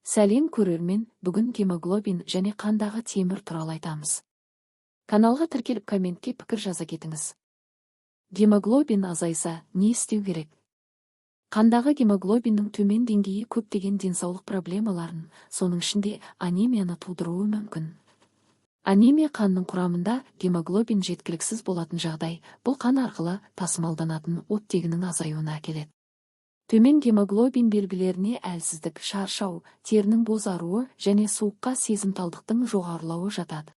Сәлем көрермен, бүгін гемоглобин және қандағы темір туралы айтамыз. Каналға тіркеліп комментке пікір жаза кетіңіз. Гемоглобин азайса, не істеу керек? Қандағы гемоглобиннің төмен деңгейі көптеген денсаулық проблемаларын, соның ішінде анемияны тудыруы мүмкін. Анемия қанның құрамында гемоглобин жеткіліксіз болатын жағдай, бұл қан арқылы тасымалданатын оттегінің азаюына әкеледі. Төмен гемоглобин белгілеріне әлсіздік, шаршау, терінің бозаруы және суыққа сезімталдықтың жоғарылауы жатады.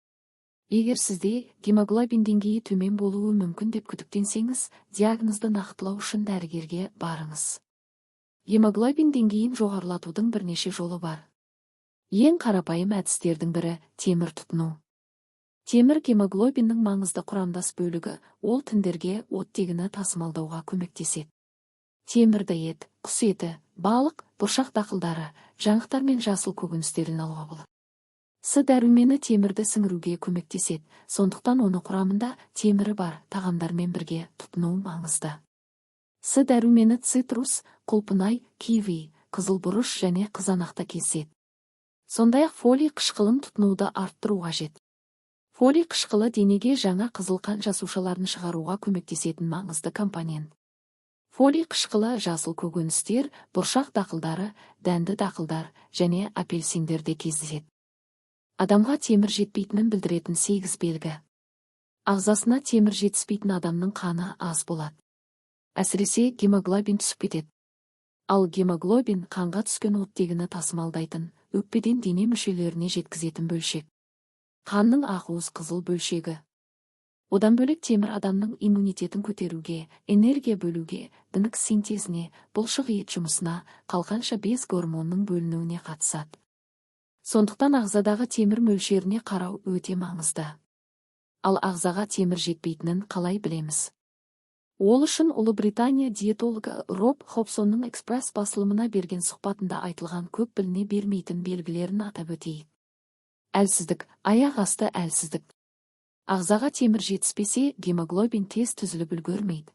Егер сізде гемоглобин деңгейі төмен болуы мүмкін деп күдіктенсеңіз, диагнозды нақтылау үшін дәрігерге барыңыз. Гемоглобин деңгейін жоғарылатудың бірнеше жолы бар. Ең қарапайым әдістердің бірі темір тұтыну. Темір гемоглобиннің маңызды құрамдас бөлігі, ол тіндерге оттегіні тасымалдауға көмектеседі. Темірді ет, құс еті, балық, бұршақ дақылдары, жаңғақтар мен жасыл көкөністерден алуға болады. С дәрумені темірді сіңіруге көмектеседі, сондықтан оны құрамында темірі бар тағамдармен бірге тұтыну маңызды. С дәрумені цитрус, құлпынай, киви, қызылбұрыш және қызанақта кездеседі. Сондай-ақ фолий қышқылын тұтынуды арттыру қажет. Фолий қышқылы денеге жаңа қызыл қан жасушаларын шығаруға көмектесетін маңызды компонент. Фолий қышқылы жасыл көкөністер, бұршақ дақылдары, дәнді дақылдар және апельсиндерде кездеседі. Адамға темір жетпейтінін білдіретін 8 белгі. Ағзасына темір жетіспейтін адамның қаны аз болады. Әсіресе гемоглобин түсіп кетеді. Ал гемоглобин қанға түскен оттегіні тасымалдайтын, өкпеден дене мүшелеріне жеткізетін бөлшек. Қанның ақуыз қызыл бөлшегі. Одан бөлек темір адамның иммунитетін көтеруге, энергия бөлуге, діңік синтезіне, бұлшық ет жұмысына, қалқанша без гормонның бөлінуіне қатысады. Сондықтан ағзадағы темір мөлшеріне қарау өте маңызды. Ал ағзаға темір жетпейтінін қалай білеміз? Ол үшін Ұлыбритания диетологы Роб Хобсонның экспресс басылымына берген сұхбатында айтылған көп біліне бермейтін белгілерін атап өтейік. Әлсіздік, аяқ асты әлсіздік. Ағзаға темір жетіспесе, гемоглобин тез түзіліп үлгермейді.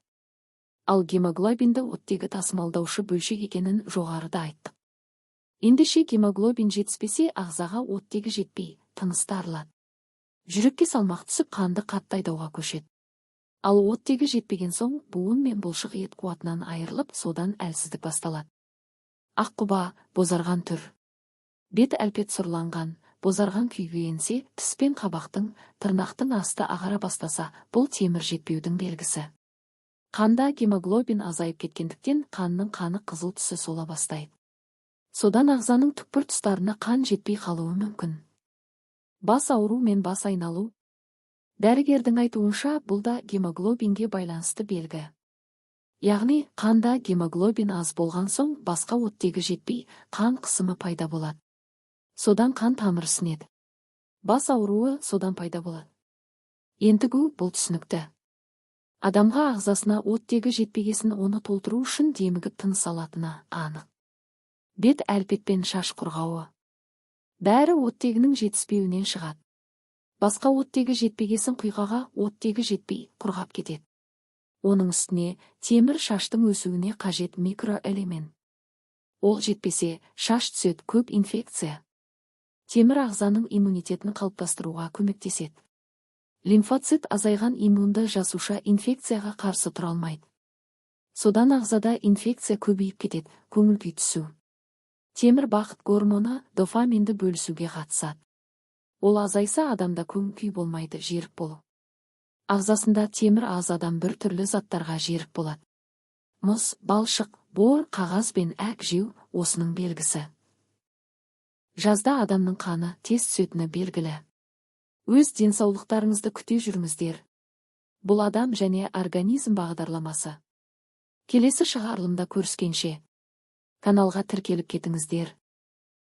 Ал гемоглобинді оттегі тасымалдаушы бөлшек екенін жоғарыда айттық. Ендеше гемоглобин жетіспесе, ағзаға оттегі жетпей, тыныс тарылады. Жүрекке салмақ түсіп, қанды қатты айдауға көшеді. Ал оттегі жетпеген соң, буын мен бұлшық ет қуатынан айырылып, содан әлсіздік басталады. Аққұба, бозарған түр. Бет әлпет сұрланған, бозарған күйге енсе, тіс пен қабақтың, тырнақтың асты ағара бастаса, бұл темір жетпеудің белгісі. Қанда гемоглобин азайып кеткендіктен қанның қаны қызыл түсі сола бастайды. Содан ағзаның түкпір тұстарына қан жетпей қалуы мүмкін. Бас ауыру мен бас айналу. Дәрігердің айтуынша, бұл да гемоглобинге байланысты белгі. Яғни, қанда гемоглобин аз болған соң, басқа оттегі жетпей, қан қысымы пайда болады. Содан қан тамыры сінеді. Бас ауруы содан пайда болады. Ентігу бұл түсінікті. Адамға ағзасына оттегі жетпегесін оны толтыру үшін демігіп тыныс алатыны анық. Бет әлпет пен шаш құрғауы. Бәрі оттегінің жетіспеуінен шығады. Басқа оттегі жетпегесін құйғаға оттегі жетпей құрғап кетеді. Оның үстіне темір шаштың өсуіне қажет микроэлемент. Ол жетпесе, шаш түседі, көп инфекция. Темір ағзаның иммунитетін қалыптастыруға көмектеседі. Лимфоцит азайған иммунды жасуша инфекцияға қарсы тұра алмайды. Содан ағзада инфекция көбейіп кетеді, көңіл-күй түсу. Темір бақыт гормоны дофаминді бөлісуге қатысады. Ол азайса, адамда көңіл-күй болмайды, жерік болу. Ағзасында темір аз адам бір түрлі заттарға жерік болады. Мұз, балшық, бор, қағаз бен әк жеу осының белгісі. Жазда адамның қаны тез түсетіні белгілі. Өз денсаулықтарыңызды күте жүріңіздер. Бұл адам және организм бағдарламасы. Келесі шығарылымда көріскенше. Каналға тіркеліп кетіңіздер.